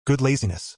Good laziness.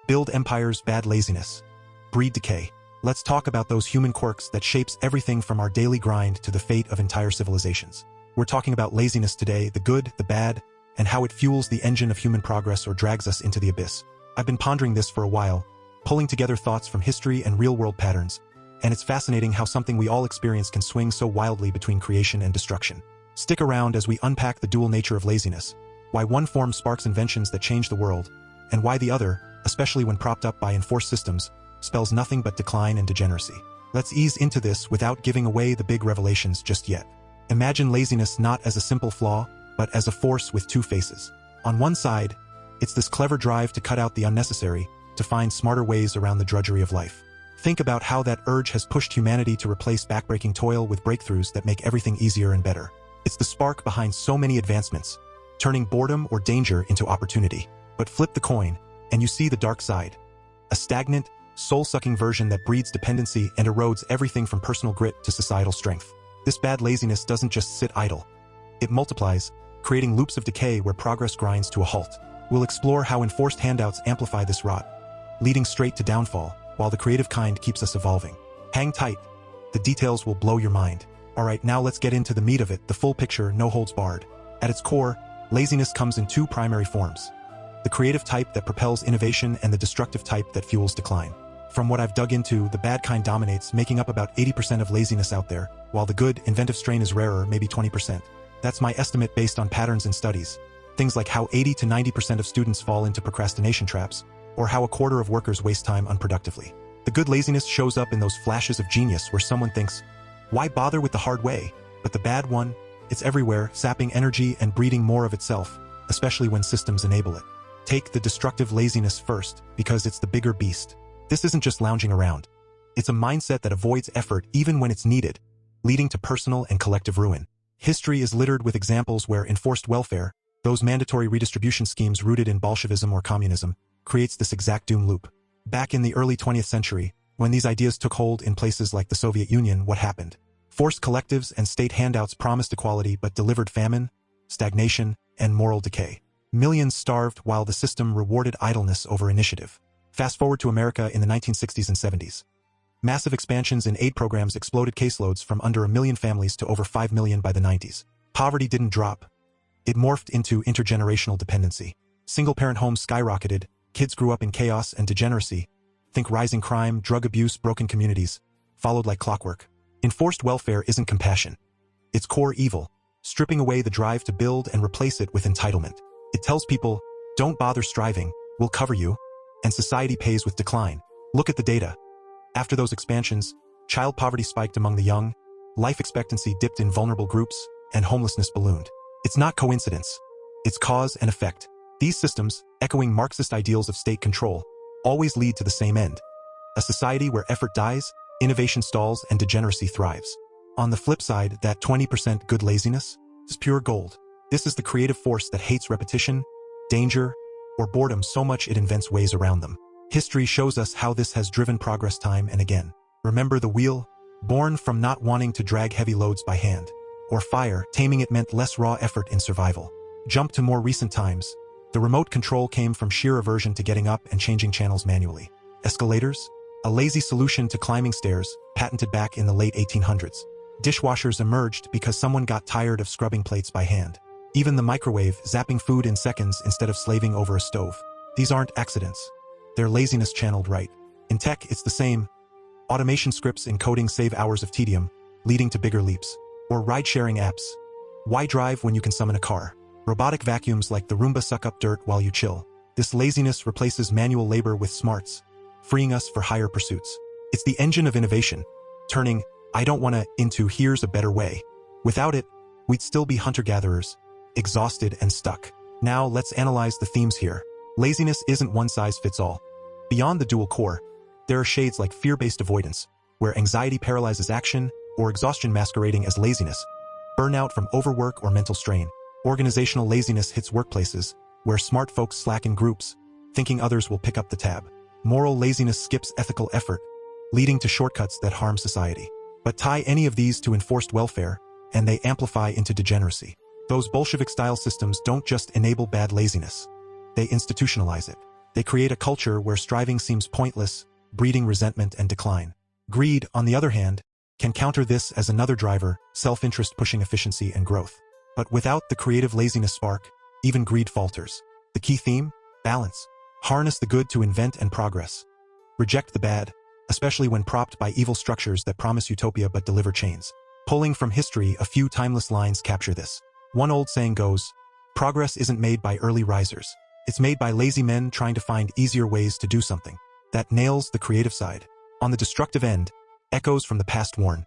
Build empires, bad laziness. Breed decay. Let's talk about those human quirks that shapes everything from our daily grind to the fate of entire civilizations. We're talking about laziness today, the good, the bad, and how it fuels the engine of human progress or drags us into the abyss. I've been pondering this for a while, pulling together thoughts from history and real-world patterns, and it's fascinating how something we all experience can swing so wildly between creation and destruction. Stick around as we unpack the dual nature of laziness, why one form sparks inventions that change the world, and why the other, especially when propped up by enforced systems, spells nothing but decline and degeneracy. Let's ease into this without giving away the big revelations just yet. Imagine laziness not as a simple flaw, but as a force with two faces. On one side, it's this clever drive to cut out the unnecessary, to find smarter ways around the drudgery of life. Think about how that urge has pushed humanity to replace backbreaking toil with breakthroughs that make everything easier and better. It's the spark behind so many advancements, turning boredom or danger into opportunity. But flip the coin, and you see the dark side. A stagnant, soul-sucking version that breeds dependency and erodes everything from personal grit to societal strength. This bad laziness doesn't just sit idle. It multiplies, creating loops of decay where progress grinds to a halt. We'll explore how enforced handouts amplify this rot, leading straight to downfall, while the creative kind keeps us evolving. Hang tight. The details will blow your mind. Alright, now let's get into the meat of it, the full picture, no holds barred. At its core, laziness comes in two primary forms. The creative type that propels innovation and the destructive type that fuels decline. From what I've dug into, the bad kind dominates, making up about 80% of laziness out there, while the good, inventive strain is rarer, maybe 20%. That's my estimate based on patterns and studies. Things like how 80 to 90% of students fall into procrastination traps, or how a quarter of workers waste time unproductively. The good laziness shows up in those flashes of genius where someone thinks, why bother with the hard way? But the bad one, it's everywhere, sapping energy and breeding more of itself, especially when systems enable it. Take the destructive laziness first, because it's the bigger beast. This isn't just lounging around. It's a mindset that avoids effort even when it's needed, leading to personal and collective ruin. History is littered with examples where enforced welfare, those mandatory redistribution schemes rooted in Bolshevism or communism, creates this exact doom loop. Back in the early 20th century, when these ideas took hold in places like the Soviet Union, what happened? Forced collectives and state handouts promised equality but delivered famine, stagnation, and moral decay. Millions starved while the system rewarded idleness over initiative. Fast forward to America in the 1960s and 70s. Massive expansions in aid programs exploded caseloads from under 1 million families to over 5 million by the 90s. Poverty didn't drop. It morphed into intergenerational dependency. Single-parent homes skyrocketed, kids grew up in chaos and degeneracy. Think rising crime, drug abuse, broken communities, followed like clockwork. Enforced welfare isn't compassion. It's core evil, stripping away the drive to build and replace it with entitlement. It tells people, don't bother striving, we'll cover you, and society pays with decline. Look at the data. After those expansions, child poverty spiked among the young, life expectancy dipped in vulnerable groups, and homelessness ballooned. It's not coincidence. It's cause and effect. These systems, echoing Marxist ideals of state control, always lead to the same end. A society where effort dies, innovation stalls, and degeneracy thrives. On the flip side, that 20% good laziness is pure gold. This is the creative force that hates repetition, danger, or boredom so much it invents ways around them. History shows us how this has driven progress time and again. Remember the wheel? Born from not wanting to drag heavy loads by hand. Or fire, taming it meant less raw effort in survival. Jump to more recent times. The remote control came from sheer aversion to getting up and changing channels manually. Escalators? A lazy solution to climbing stairs, patented back in the late 1800s. Dishwashers emerged because someone got tired of scrubbing plates by hand. Even the microwave, zapping food in seconds instead of slaving over a stove. These aren't accidents. They're laziness channeled right. In tech, it's the same. Automation scripts in coding save hours of tedium, leading to bigger leaps. Or ride-sharing apps. Why drive when you can summon a car? Robotic vacuums like the Roomba suck up dirt while you chill. This laziness replaces manual labor with smarts, freeing us for higher pursuits. It's the engine of innovation, turning I don't wanna into here's a better way. Without it, we'd still be hunter-gatherers, exhausted and stuck. Now let's analyze the themes here. Laziness isn't one size fits all. Beyond the dual core, there are shades like fear-based avoidance, where anxiety paralyzes action, or exhaustion masquerading as laziness, burnout from overwork or mental strain. Organizational laziness hits workplaces, where smart folks slack in groups, thinking others will pick up the tab. Moral laziness skips ethical effort, leading to shortcuts that harm society. But tie any of these to enforced welfare, and they amplify into degeneracy. Those Bolshevik-style systems don't just enable bad laziness. They institutionalize it. They create a culture where striving seems pointless, breeding resentment and decline. Greed, on the other hand, can counter this as another driver, self-interest pushing efficiency and growth. But without the creative laziness spark, even greed falters. The key theme? Balance. Harness the good to invent and progress. Reject the bad, especially when propped by evil structures that promise utopia but deliver chains. Pulling from history, a few timeless lines capture this. One old saying goes, "Progress isn't made by early risers. It's made by lazy men trying to find easier ways to do something." That nails the creative side. On the destructive end, echoes from the past warn.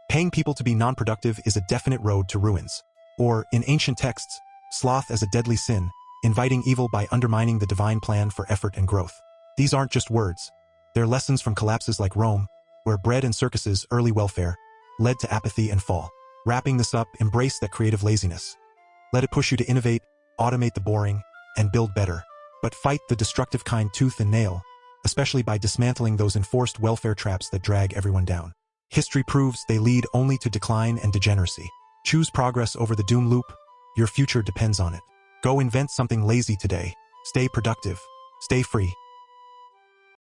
Paying people to be non-productive is a definite road to ruins. Or, in ancient texts, sloth as a deadly sin, inviting evil by undermining the divine plan for effort and growth. These aren't just words. They're lessons from collapses like Rome, where bread and circuses' early welfare led to apathy and fall. Wrapping this up, embrace that creative laziness. Let it push you to innovate, automate the boring, and build better. But fight the destructive kind tooth and nail, especially by dismantling those enforced welfare traps that drag everyone down. History proves they lead only to decline and degeneracy. Choose progress over the doom loop. Your future depends on it. Go invent something lazy today. Stay productive. Stay free.